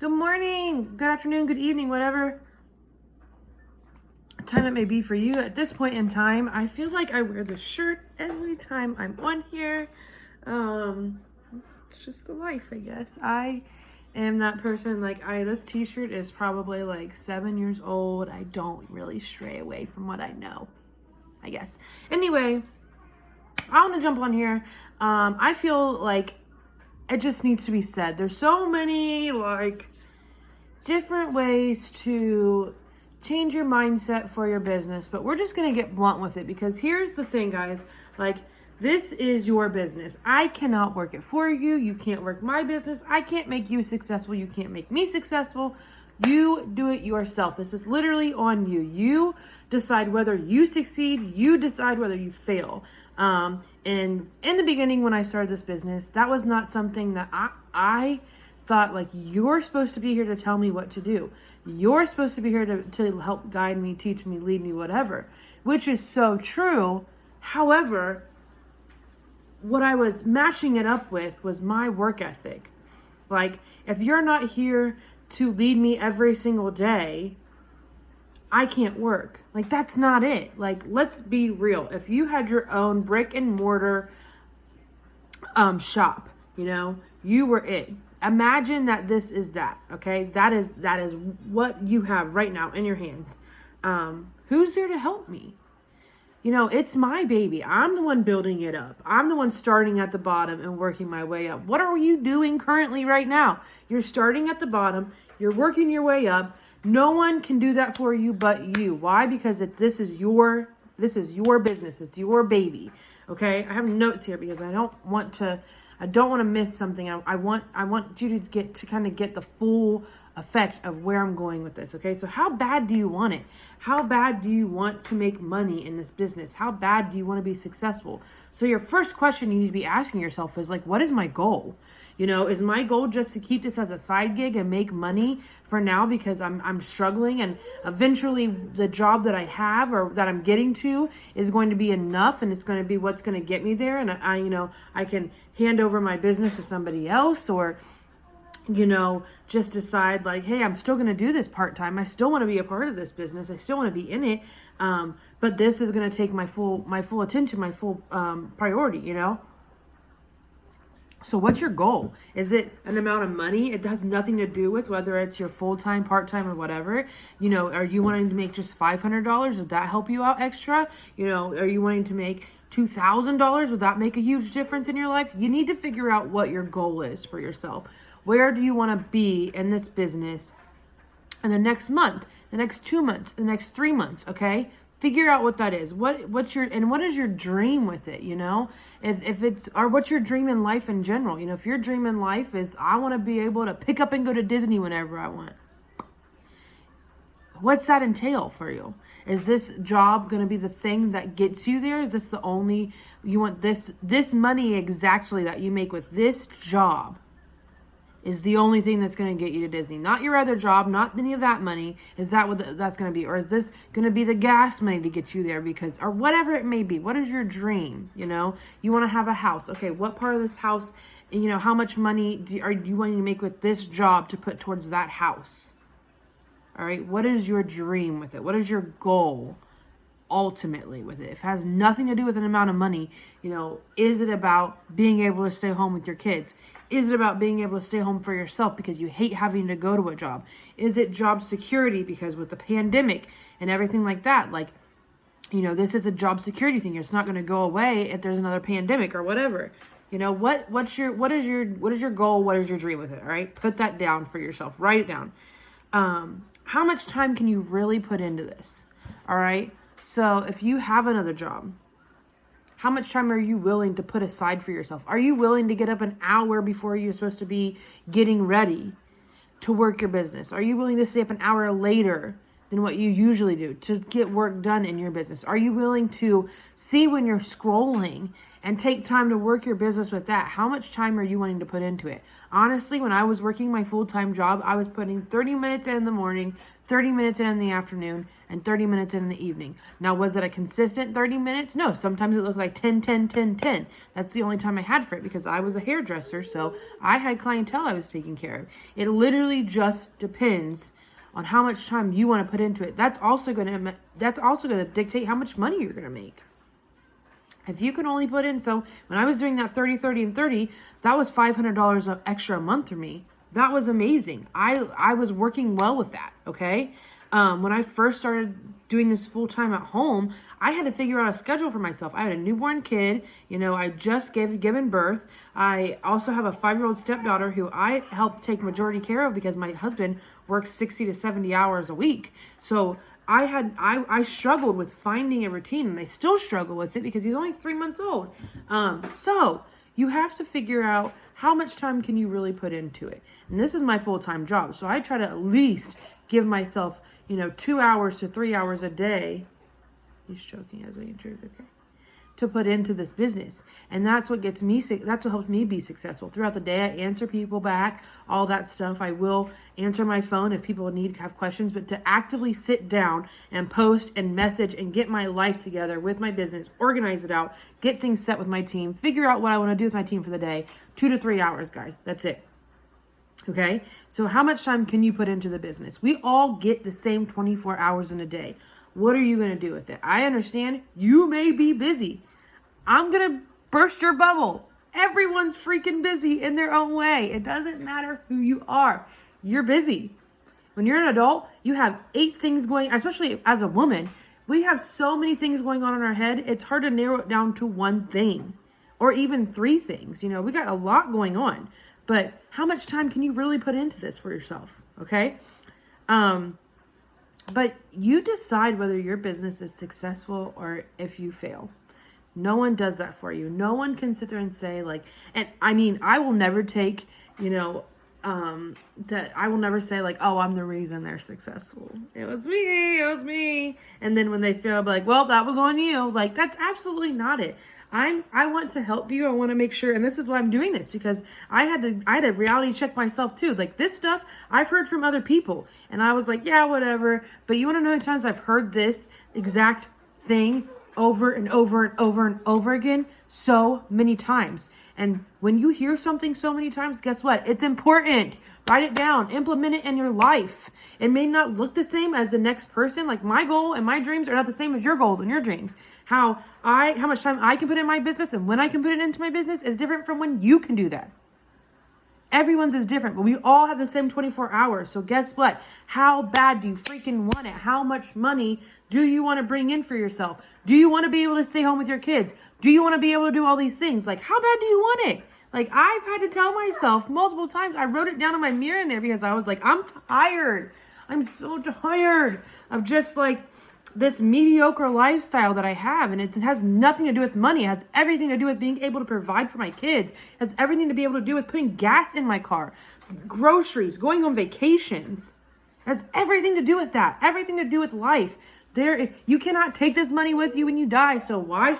Good morning, good afternoon, good evening, whatever time it may be for you at this point in time. I feel like I wear this shirt every time I'm on here. It's just the life, I guess. I am that person. This t-shirt is probably like 7 years old. I don't really stray away from what I know, I guess. Anyway, I want to jump on here. I feel like it just needs to be said. There's so many different ways to change your mindset for your business, but we're just going to get blunt with it because here's the thing, guys. This is your business. I cannot work it for you. You can't work my business. I can't make you successful. You can't make me successful. You do it yourself. This is literally on you. You decide whether you succeed. You decide whether you fail. And in the beginning, when I started this business, that was not something that I thought you're supposed to be here to tell me what to do. You're supposed to be here to help guide me, teach me, lead me, whatever, which is so true. However, what I was matching it up with was my work ethic. If you're not here to lead me every single day, I can't work. That's not it. Let's be real. If you had your own brick and mortar shop, you were it. Imagine that this is that, okay? That is what you have right now in your hands. Who's there to help me? It's my baby. I'm the one building it up. I'm the one starting at the bottom and working my way up. What are you doing currently right now? You're starting at the bottom. You're working your way up. No one can do that for you but you. Why? Because this is your business. It's your baby. Okay? I have notes here because I don't want to miss something. I want you to get the full effect of where I'm going with this. Okay? So how bad do you want it? How bad do you want to make money in this business? How bad do you want to be successful? So your first question you need to be asking yourself is what is my goal? Is my goal just to keep this as a side gig and make money for now because I'm struggling, and eventually the job that I have or that I'm getting to is going to be enough, and it's going to be what's going to get me there, and I can hand over my business to somebody else, or just decide hey, I'm still going to do this part-time. I still want to be a part of this business. I still want to be in it. But this is going to take my full attention, my full priority, So what's your goal? Is it an amount of money? It has nothing to do with whether it's your full-time, part-time, or whatever. Are you wanting to make just $500? Would that help you out extra? Are you wanting to make $2,000? Would that make a huge difference in your life? You need to figure out what your goal is for yourself. Where do you want to be in this business in the next month, the next 2 months, the next 3 months, okay? Figure out what that is. What is your dream with it, If it's, or what's your dream in life in general? If your dream in life is, I want to be able to pick up and go to Disney whenever I want. What's that entail for you? Is this job going to be the thing that gets you there? Is this the only, you want this money exactly that you make with this job is the only thing that's going to get you to Disney? Not your other job, not any of that money. Is that what that's going to be? Or is this going to be the gas money to get you there or whatever it may be? What is your dream? You want to have a house. Okay, what part of this house, how much money are you wanting to make with this job to put towards that house? All right, what is your dream with it? What is your goal ultimately with it? If it has nothing to do with an amount of money, is it about being able to stay home with your kids? Is it about being able to stay home for yourself because you hate having to go to a job? Is it job security because with the pandemic and everything like that, this is a job security thing. It's not going to go away if there's another pandemic or whatever. What is your goal? What is your dream with it? All right, put that down for yourself. Write it down. How much time can you really put into this? All right. So if you have another job, how much time are you willing to put aside for yourself? Are you willing to get up an hour before you're supposed to be getting ready to work your business? Are you willing to stay up an hour later than what you usually do to get work done in your business? Are you willing to see when you're scrolling and take time to work your business with that. How much time are you wanting to put into it? Honestly, when I was working my full-time job, I was putting 30 minutes in the morning, 30 minutes in the afternoon, and 30 minutes in the evening. Now, was it a consistent 30 minutes? No, sometimes it looked like 10, 10, 10, 10. That's the only time I had for it because I was a hairdresser, so I had clientele I was taking care of. It literally just depends on how much time you want to put into it. That's also going to dictate how much money you're going to make. If you can only put in, so when I was doing that 30, 30, and 30, that was $500 of extra a month for me. That was amazing. I was working well with that, okay? When I first started doing this full time at home, I had to figure out a schedule for myself. I had a newborn kid, I just given birth. I also have a 5-year-old stepdaughter who I help take majority care of because my husband works 60 to 70 hours a week. So I struggled with finding a routine, and I still struggle with it because he's only 3 months old. So you have to figure out how much time can you really put into it. And this is my full-time job. So I try to at least give myself, 2 hours to 3 hours a day. He's choking as we enter, okay, to put into this business. And that's what gets me sick. That's what helps me be successful. Throughout the day, I answer people back, all that stuff. I will answer my phone if people have questions, but to actively sit down and post and message and get my life together with my business, organize it out, get things set with my team, figure out what I want to do with my team for the day, 2 to 3 hours, guys. That's it. Okay. So how much time can you put into the business? We all get the same 24 hours in a day. What are you going to do with it? I understand you may be busy. I'm going to burst your bubble. Everyone's freaking busy in their own way. It doesn't matter who you are. You're busy. When you're an adult, you have 8 things going, especially as a woman, we have so many things going on in our head. It's hard to narrow it down to one thing or even 3 things. We got a lot going on, but how much time can you really put into this for yourself? Okay. But you decide whether your business is successful or if you fail. No one does that for you. No one can sit there and say I will never take, that I will never say oh, I'm the reason they're successful. It was me. And then when they fail, I'll be like, well, that was on you. That's absolutely not it. I want to help you. I want to make sure, and this is why I'm doing this, because I had to reality check myself too. This stuff I've heard from other people, and I was like, yeah, whatever. But you want to know how many times I've heard this exact thing over and over and over and over again? So many times. And when you hear something so many times, guess what? It's important. Write it down. Implement it in your life. It may not look the same as the next person. My goal and my dreams are not the same as your goals and your dreams. How much time I can put in my business and when I can put it into my business is different from when you can do that. Everyone's is different, but we all have the same 24 hours. So guess what? How bad do you freaking want it? How much money do you want to bring in for yourself? Do you want to be able to stay home with your kids? Do you want to be able to do all these things? How bad do you want it? I've had to tell myself multiple times. I wrote it down on my mirror in there because I was I'm tired. I'm so tired of just this mediocre lifestyle that I have. And it has nothing to do with money. It has everything to do with being able to provide for my kids. It has everything to be able to do with putting gas in my car, groceries, going on vacations. It has everything to do with that. Everything to do with life. You cannot take this money with you when you die. So why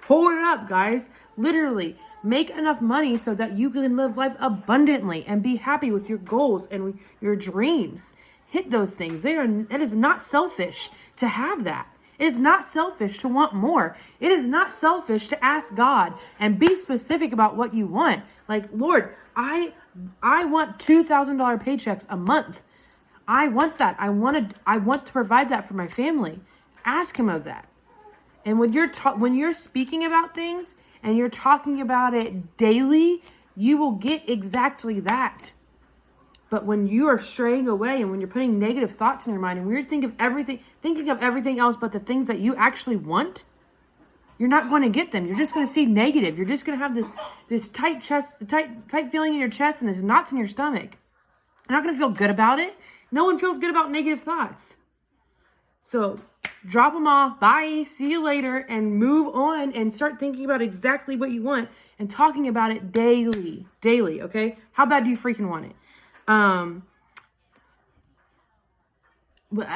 hold it up, guys? Literally make enough money so that you can live life abundantly and be happy with your goals and your dreams. Hit those things. It is not selfish to have that. It is not selfish to want more. It is not selfish to ask God and be specific about what you want. Lord, I want $2,000 paychecks a month. I want that. I want to provide that for my family. Ask him of that. And when you're speaking about things and you're talking about it daily, you will get exactly that. But when you are straying away and when you're putting negative thoughts in your mind and when you're thinking of everything else but the things that you actually want, you're not going to get them. You're just going to see negative. You're just going to have this tight chest, tight feeling in your chest and this knots in your stomach. You're not going to feel good about it. No one feels good about negative thoughts. So drop them off. Bye. See you later. And move on and start thinking about exactly what you want and talking about it daily. Daily, okay? How bad do you freaking want it? But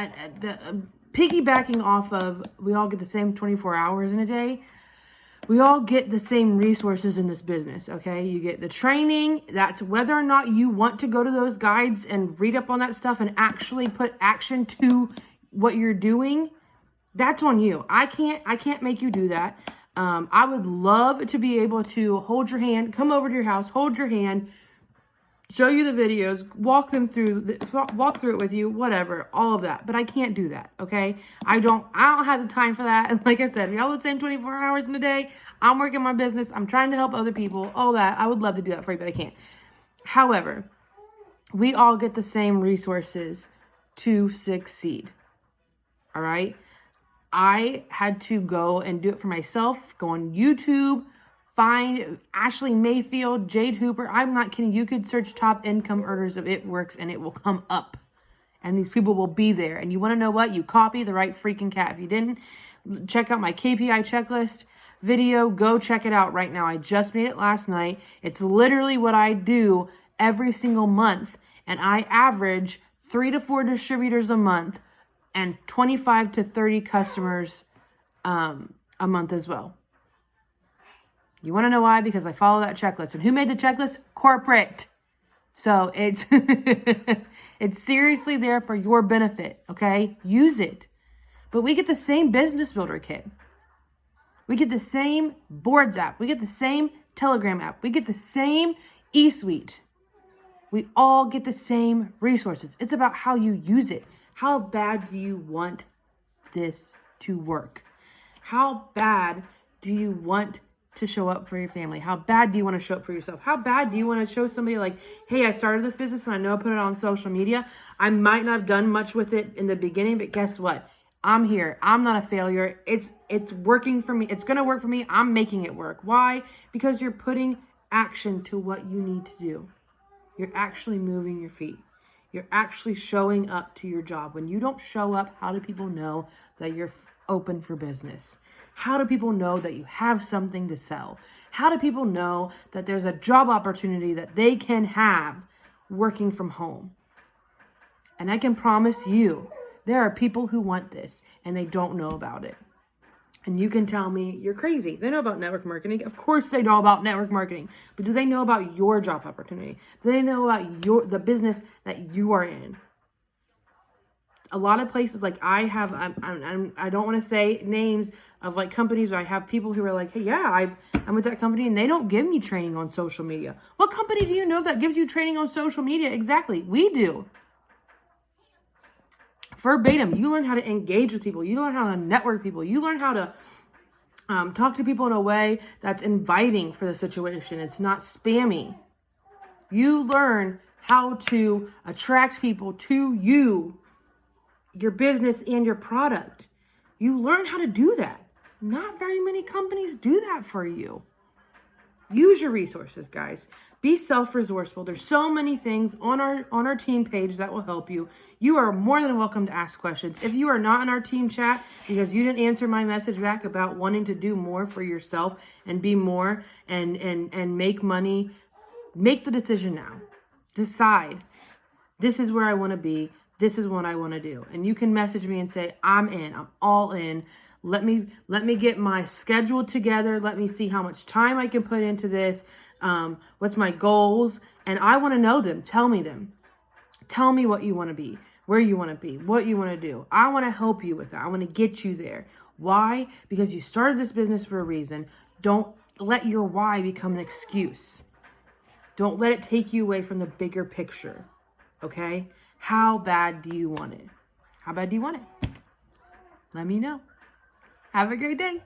piggybacking off of, we all get the same 24 hours in a day. We all get the same resources in this business, okay? You get the training. That's whether or not you want to go to those guides and read up on that stuff and actually put action to what you're doing. That's on you. I can't make you do that. I would love to be able to hold your hand, come over to your house, hold your hand, show you the videos, walk through it with you, whatever, all of that. But I can't do that, okay? I don't have the time for that. And like I said, we all the same 24 hours in a day. I'm working my business. I'm trying to help other people, all that. I would love to do that for you, but I can't. However, we all get the same resources to succeed, all right? I had to go and do it for myself, go on YouTube, find Ashley Mayfield, Jade Hooper. I'm not kidding. You could search top income earners of It Works and it will come up. And these people will be there. And you want to know what? You copy the right freaking cat. If you didn't, check out my KPI checklist video. Go check it out right now. I just made it last night. It's literally what I do every single month. And I average 3 to 4 distributors a month and 25 to 30 customers a month as well. You want to know why? Because I follow that checklist. And who made the checklist? Corporate. So it's it's seriously there for your benefit, okay? Use it. But we get the same business builder kit. We get the same boards app. We get the same Telegram app. We get the same eSuite. We all get the same resources. It's about how you use it. How bad do you want this to work? How bad do you want to show up for your family? How bad do you want to show up for yourself? How bad do you want to show somebody like, hey, I started this business and I know I put it on social media. I might not have done much with it in the beginning, but guess what? I'm here. I'm not a failure. It's working for me. It's going to work for me. I'm making it work. Why? Because you're putting action to what you need to do. You're actually moving your feet. You're actually showing up to your job. When you don't show up, how do people know that you're open for business? How do people know that you have something to sell? How do people know that there's a job opportunity that they can have working from home? And I can promise you, there are people who want this and they don't know about it. And you can tell me you're crazy. They know about network marketing. Of course they know about network marketing. But do they know about your job opportunity? Do they know about the business that you are in? A lot of places, like I don't want to say names of like companies, but I have people who are like, hey, yeah, I'm with that company and they don't give me training on social media. What company do you know that gives you training on social media? Exactly. We do. Verbatim. You learn how to engage with people. You learn how to network people. You learn how to talk to people in a way that's inviting for the situation. It's not spammy. You learn how to attract people to you, your business, and your product. You learn how to do that. Not very many companies do that for you. Use your resources, guys. Be self-resourceful. There's so many things on our team page that will help you. You are more than welcome to ask questions. If you are not in our team chat because you didn't answer my message back about wanting to do more for yourself and be more and make money, make the decision now. Decide. This is where I want to be. This is what I want to do. And you can message me and say, I'm in. I'm all in. Let me get my schedule together. Let me see how much time I can put into this. What's my goals? And I want to know them. Tell me them. Tell me what you want to be, where you want to be, what you want to do. I want to help you with that. I want to get you there. Why? Because you started this business for a reason. Don't let your why become an excuse. Don't let it take you away from the bigger picture. Okay? How bad do you want it? How bad do you want it? Let me know. Have a great day.